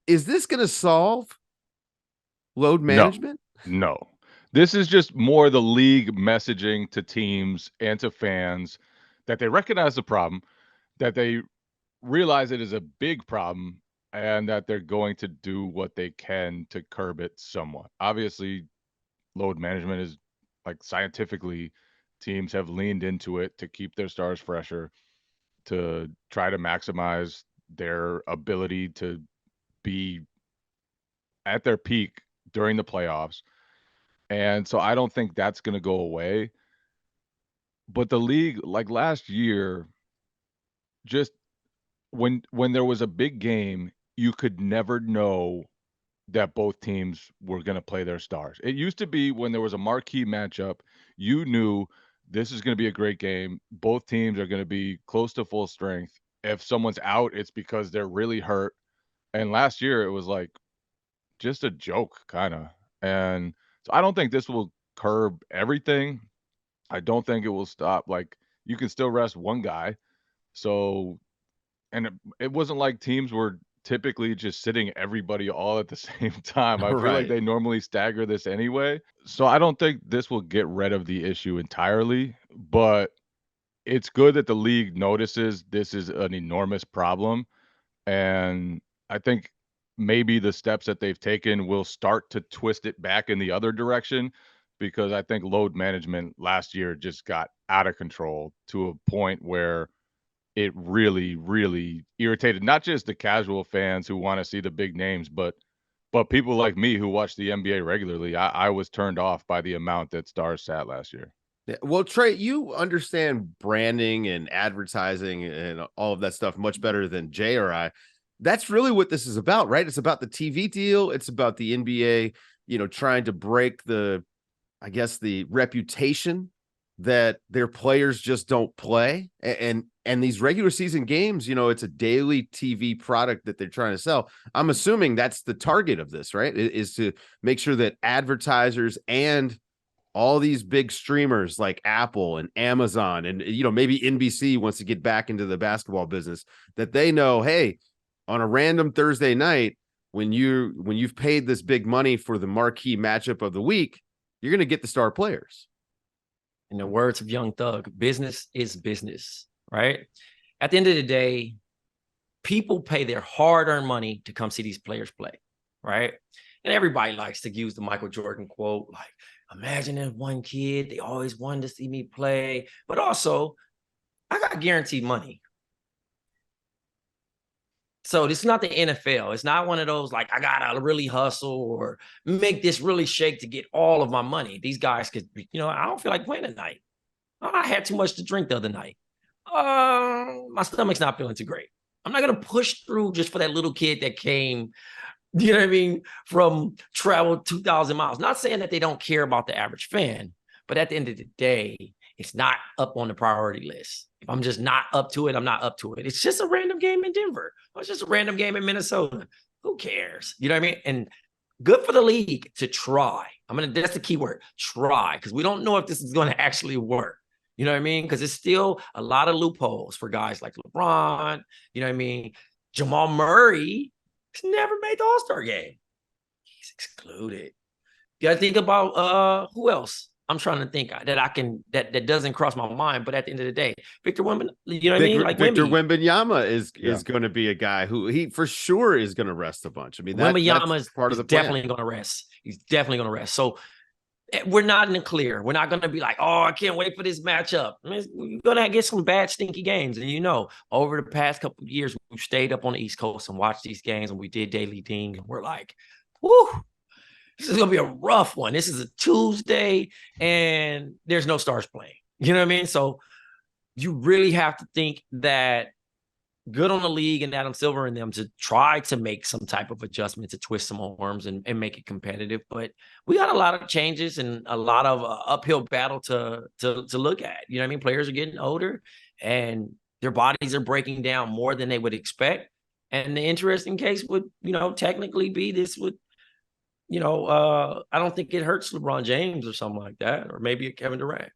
Is this going to solve load No, management? no. This is just more the league messaging to teams and to fans that they recognize the problem, that they realize it is a big problem, and that they're going to do what they can to curb it somewhat. Obviously, load management is like scientifically, teams have leaned into it to keep their stars fresher, to try to maximize their ability to be at their peak during the playoffs. And so I don't think that's going to go away. But the league, like last year, just when there was a big game, you could never know that both teams were going to play their stars. It used to be when there was a marquee matchup, you knew this is going to be a great game. Both teams are going to be close to full strength. If someone's out, it's because they're really hurt. And last year, it was like just a joke, kind of. And so I don't think this will curb everything. I don't think it will stop. Like you can still rest one guy. So, and it wasn't like teams were typically just sitting everybody all at the same time. I feel like Right. they normally stagger this anyway. So I don't think this will get rid of the issue entirely, but it's good that the league notices this is an enormous problem. And I think maybe the steps that they've taken will start to twist it back in the other direction, because I think load management last year just got out of control to a point where it really, really irritated not just the casual fans who want to see the big names, but people like me who watch the NBA regularly. I was turned off by the amount that stars sat last year. Yeah. Well, Trey, you understand branding and advertising and all of that stuff much better than Jay or I. That's really what this is about, right? It's about the TV deal. It's about the NBA, trying to break I guess, the reputation that their players just don't play. And these regular season games, it's a daily TV product that they're trying to sell. I'm assuming that's the target of this, right? Is to make sure that advertisers and all these big streamers like Apple and Amazon and maybe NBC wants to get back into the basketball business, that they know, hey, on a random Thursday night, when you've paid this big money for the marquee matchup of the week, you're going to get the star players. In the words of Young Thug, business is business, right? At the end of the day, people pay their hard-earned money to come see these players play, right? And everybody likes to use the Michael Jordan quote, like, imagine if one kid, they always wanted to see me play, but also I got guaranteed money. So this is not the NFL. It's not one of those like I gotta really hustle or make this really shake to get all of my money. These guys could, I don't feel like playing tonight. I had too much to drink the other night. My stomach's not feeling too great. I'm not gonna push through just for that little kid that came, you know what I mean, from travel 2,000 miles. Not saying that they don't care about the average fan, but at the end of the day, it's not up on the priority list. If I'm just not up to it, I'm not up to it. It's just a random game in Denver. Or it's just a random game in Minnesota. Who cares? You know what I mean? And good for the league to try. That's the key word, try, because we don't know if this is going to actually work. You know what I mean? Because it's still a lot of loopholes for guys like LeBron. You know what I mean? Jamal Murray has never made the All-Star game. He's excluded. You got to think about who else. I'm trying to think that I can that doesn't cross my mind, but at the end of the day, Victor Wimben, you know what I mean? Like Victor Wimby. Wembanyama Yeah. is going to be a guy who he for sure is going to rest a bunch. I mean, that's Wembanyama part of is the plan. definitely going to rest. He's definitely going to rest. So we're not in the clear. We're not going to be like, oh, I can't wait for this matchup. I mean, we're going to get some bad, stinky games. And, over the past couple of years, we've stayed up on the East Coast and watched these games, and we did daily ding. And we're like, whoo, this is going to be a rough one. This is a Tuesday, and there's no stars playing. You know what I mean? So you really have to think that good on the league and Adam Silver and them to try to make some type of adjustment to twist some arms and make it competitive. But we got a lot of changes and a lot of uphill battle to look at. You know what I mean? Players are getting older and their bodies are breaking down more than they would expect. And the interesting case would, technically be this would, I don't think it hurts LeBron James or something like that, or maybe a Kevin Durant.